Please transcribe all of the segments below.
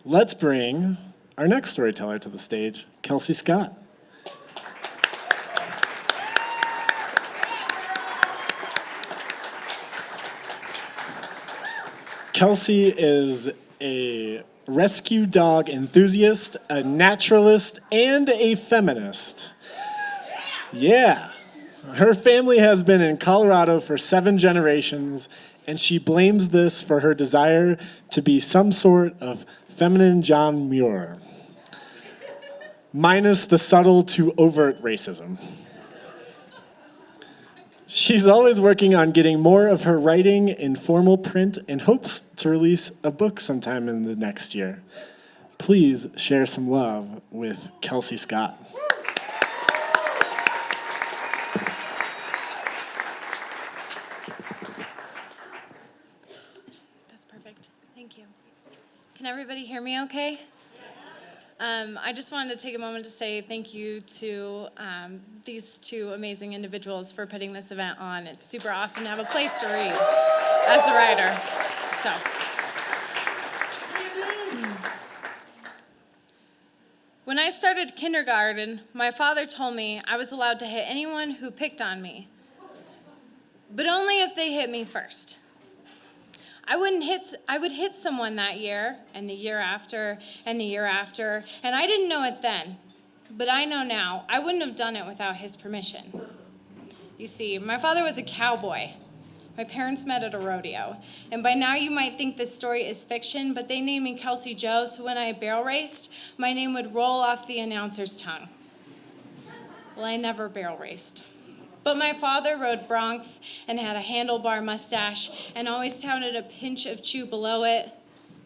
Let's bring our next storyteller to the stage, Kelcie Scott. Kelcie is a rescue dog enthusiast, a naturalist, and a feminist. Yeah. Her family has been in Colorado for 7 generations, and she blames this for her desire to be some sort of feminine John Muir, minus the subtle to overt racism. She's always working on getting more of her writing in formal print and hopes to release a book sometime in the next year. Please share some love with Kelcie Scott. That's perfect. Thank you. Can everybody hear me okay? I just wanted to take a moment to say thank you to these 2 amazing individuals for putting this event on. It's super awesome to have a place to read as a writer. So, when I started kindergarten, my father told me I was allowed to hit anyone who picked on me, but only if they hit me first. I would hit someone that year, and the year after, and the year after, and I didn't know it then, but I know now I wouldn't have done it without his permission. You see, my father was a cowboy. My parents met at a rodeo, and by now you might think this story is fiction, but they named me Kelcie Jo, so when I barrel raced, my name would roll off the announcer's tongue. Well, I never barrel raced. But my father rode broncs and had a handlebar mustache and always touted a pinch of chew below it.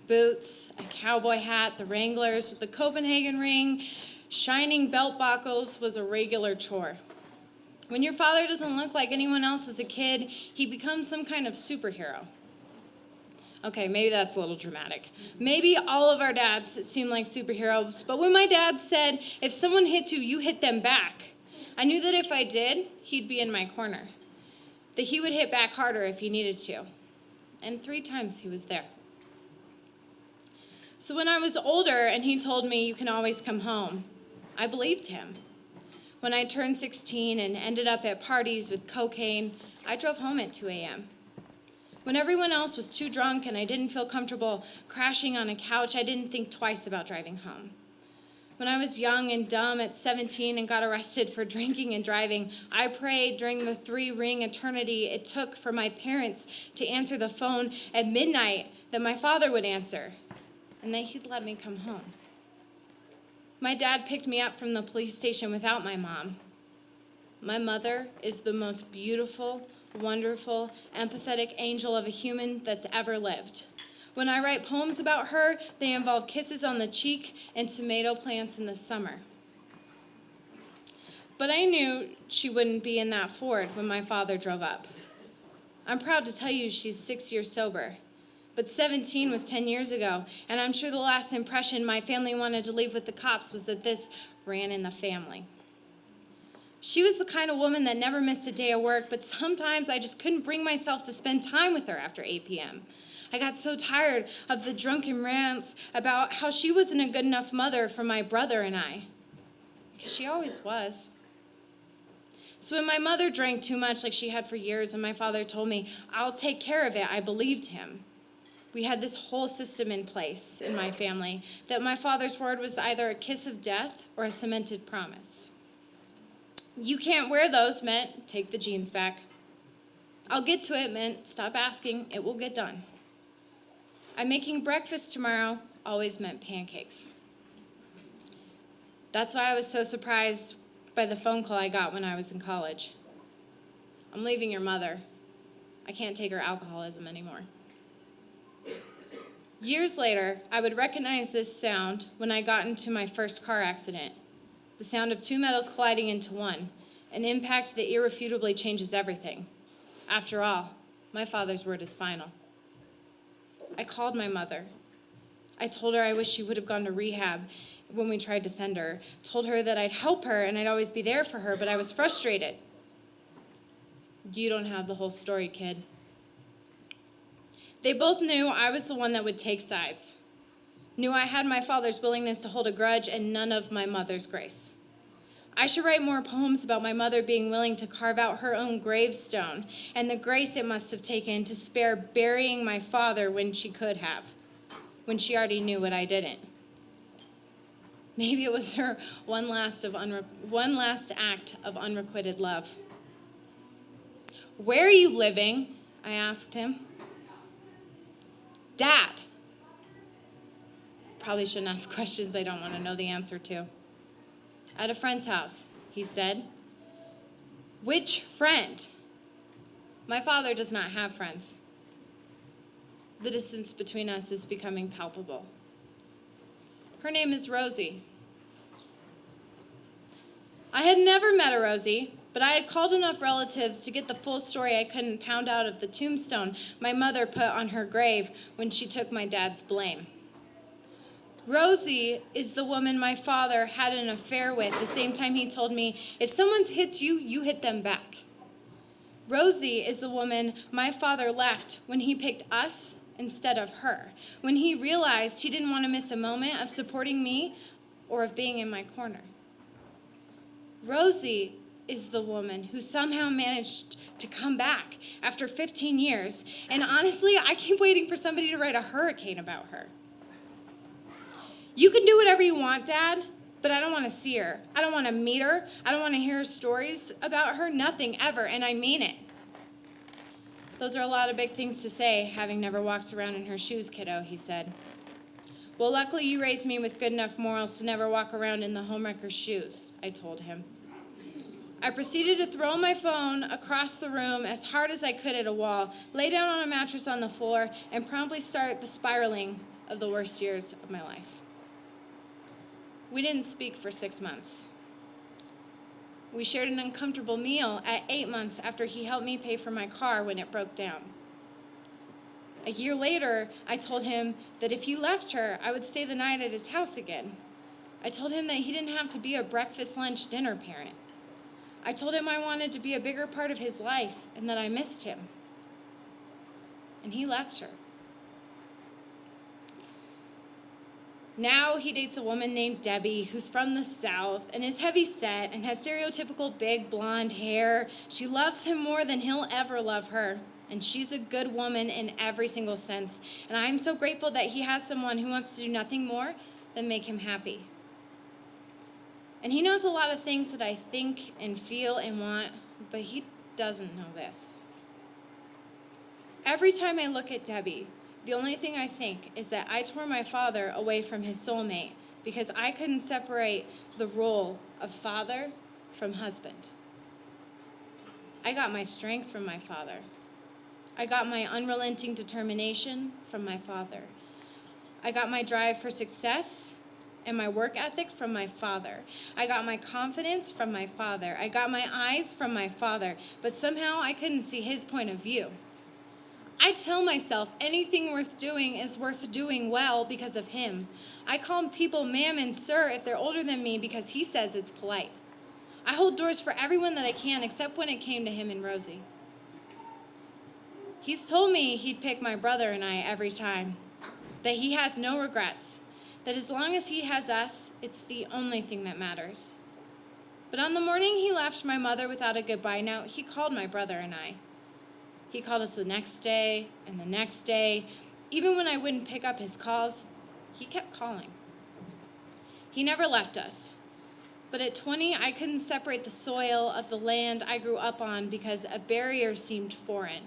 Boots, a cowboy hat, the Wranglers with the Copenhagen ring, shining belt buckles was a regular chore. When your father doesn't look like anyone else as a kid, he becomes some kind of superhero. Okay, maybe that's a little dramatic. Maybe all of our dads seem like superheroes, but when my dad said, if someone hits you, you hit them back, I knew that if I did, he'd be in my corner, that he would hit back harder if he needed to. And 3 times he was there. So when I was older and he told me you can always come home, I believed him. When I turned 16 and ended up at parties with cocaine, I drove home at 2 a.m. When everyone else was too drunk and I didn't feel comfortable crashing on a couch, I didn't think twice about driving home. When I was young and dumb at 17 and got arrested for drinking and driving, I prayed during the 3-ring eternity it took for my parents to answer the phone at midnight that my father would answer, and that he'd let me come home. My dad picked me up from the police station without my mom. My mother is the most beautiful, wonderful, empathetic angel of a human that's ever lived. When I write poems about her, they involve kisses on the cheek and tomato plants in the summer. But I knew she wouldn't be in that Ford when my father drove up. I'm proud to tell you she's 6 years sober. But 17 was 10 years ago, and I'm sure the last impression my family wanted to leave with the cops was that this ran in the family. She was the kind of woman that never missed a day of work, but sometimes I just couldn't bring myself to spend time with her after 8 p.m. I got so tired of the drunken rants about how she wasn't a good enough mother for my brother and I, because she always was. So when my mother drank too much like she had for years and my father told me, I'll take care of it, I believed him. We had this whole system in place in my family that my father's word was either a kiss of death or a cemented promise. You can't wear those meant take the jeans back. I'll get to it meant stop asking, it will get done. I'm making breakfast tomorrow always meant pancakes. That's why I was so surprised by the phone call I got when I was in college. I'm leaving your mother. I can't take her alcoholism anymore. Years later, I would recognize this sound when I got into my first car accident. The sound of 2 metals colliding into one, an impact that irrefutably changes everything. After all, my father's word is final. I called my mother. I told her I wish she would have gone to rehab when we tried to send her. Told her that I'd help her and I'd always be there for her, but I was frustrated. You don't have the whole story, kid. They both knew I was the one that would take sides. knew I had my father's willingness to hold a grudge and none of my mother's grace. I should write more poems about my mother being willing to carve out her own gravestone and the grace it must have taken to spare burying my father when she could have, when she already knew what I didn't. Maybe it was her one last act of unrequited love. "Where are you living?" I asked him. "Dad." Probably shouldn't ask questions I don't want to know the answer to. "At a friend's house," he said. "Which friend?" My father does not have friends. The distance between us is becoming palpable. Her name is Rosie. I had never met a Rosie, but I had called enough relatives to get the full story I couldn't pound out of the tombstone my mother put on her grave when she took my dad's blame. Rosie is the woman my father had an affair with the same time he told me, "If someone hits you, you hit them back." Rosie is the woman my father left when he picked us instead of her, when he realized he didn't want to miss a moment of supporting me or of being in my corner. Rosie is the woman who somehow managed to come back after 15 years, and honestly, I keep waiting for somebody to write a hurricane about her. "You can do whatever you want, Dad, but I don't want to see her. I don't want to meet her. I don't want to hear stories about her, nothing ever, and I mean it." "Those are a lot of big things to say, having never walked around in her shoes, kiddo," he said. "Well, luckily you raised me with good enough morals to never walk around in the homewrecker's shoes," I told him. I proceeded to throw my phone across the room as hard as I could at a wall, lay down on a mattress on the floor, and promptly start the spiraling of the worst years of my life. We didn't speak for 6 months. We shared an uncomfortable meal at 8 months after he helped me pay for my car when it broke down. A year later, I told him that if he left her, I would stay the night at his house again. I told him that he didn't have to be a breakfast, lunch, dinner parent. I told him I wanted to be a bigger part of his life and that I missed him. And he left her. Now he dates a woman named Debbie who's from the South and is heavy set and has stereotypical big blonde hair. She loves him more than he'll ever love her. And she's a good woman in every single sense. And I'm so grateful that he has someone who wants to do nothing more than make him happy. And he knows a lot of things that I think and feel and want, but he doesn't know this. Every time I look at Debbie, the only thing I think is that I tore my father away from his soulmate because I couldn't separate the role of father from husband. I got my strength from my father. I got my unrelenting determination from my father. I got my drive for success and my work ethic from my father. I got my confidence from my father. I got my eyes from my father, but somehow I couldn't see his point of view. I tell myself anything worth doing is worth doing well because of him. I call people ma'am and sir if they're older than me because he says it's polite. I hold doors for everyone that I can except when it came to him and Rosie. He's told me he'd pick my brother and I every time, that he has no regrets, that as long as he has us, it's the only thing that matters. But on the morning he left my mother without a goodbye note, he called my brother and I. He called us the next day and the next day. Even when I wouldn't pick up his calls, he kept calling. He never left us. But at 20, I couldn't separate the soil of the land I grew up on because a barrier seemed foreign.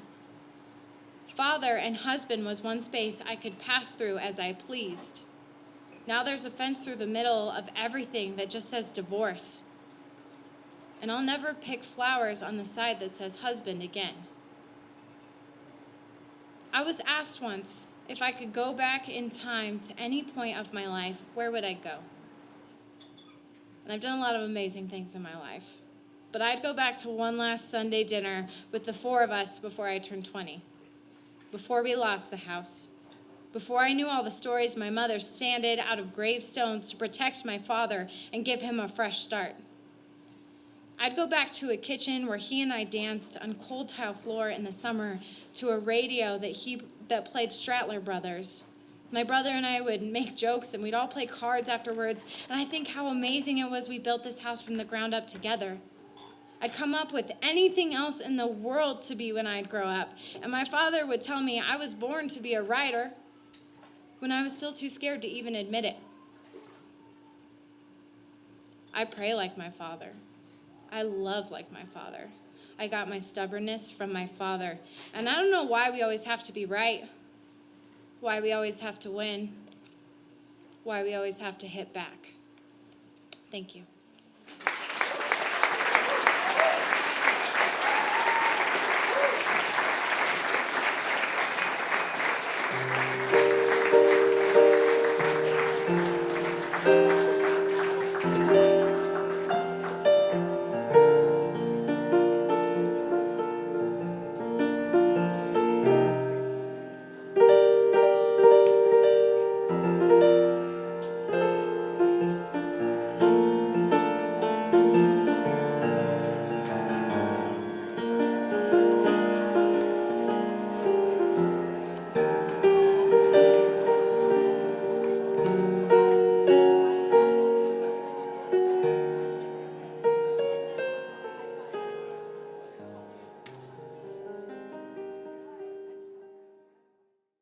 Father and husband was one space I could pass through as I pleased. Now there's a fence through the middle of everything that just says divorce. And I'll never pick flowers on the side that says husband again. I was asked once if I could go back in time to any point of my life, where would I go? And I've done a lot of amazing things in my life. But I'd go back to one last Sunday dinner with the 4 of us before I turned 20. Before we lost the house. Before I knew all the stories my mother sanded out of gravestones to protect my father and give him a fresh start. I'd go back to a kitchen where he and I danced on cold tile floor in the summer to a radio that played Stratler Brothers, My brother and I would make jokes, and we'd all play cards afterwards, and I think how amazing it was we built this house from the ground up together. I'd come up with anything else in the world to be when I'd grow up, and my father would tell me I was born to be a writer when I was still too scared to even admit it. I pray like my father. I love like my father. I got my stubbornness from my father. And I don't know why we always have to be right, why we always have to win, why we always have to hit back. Thank you.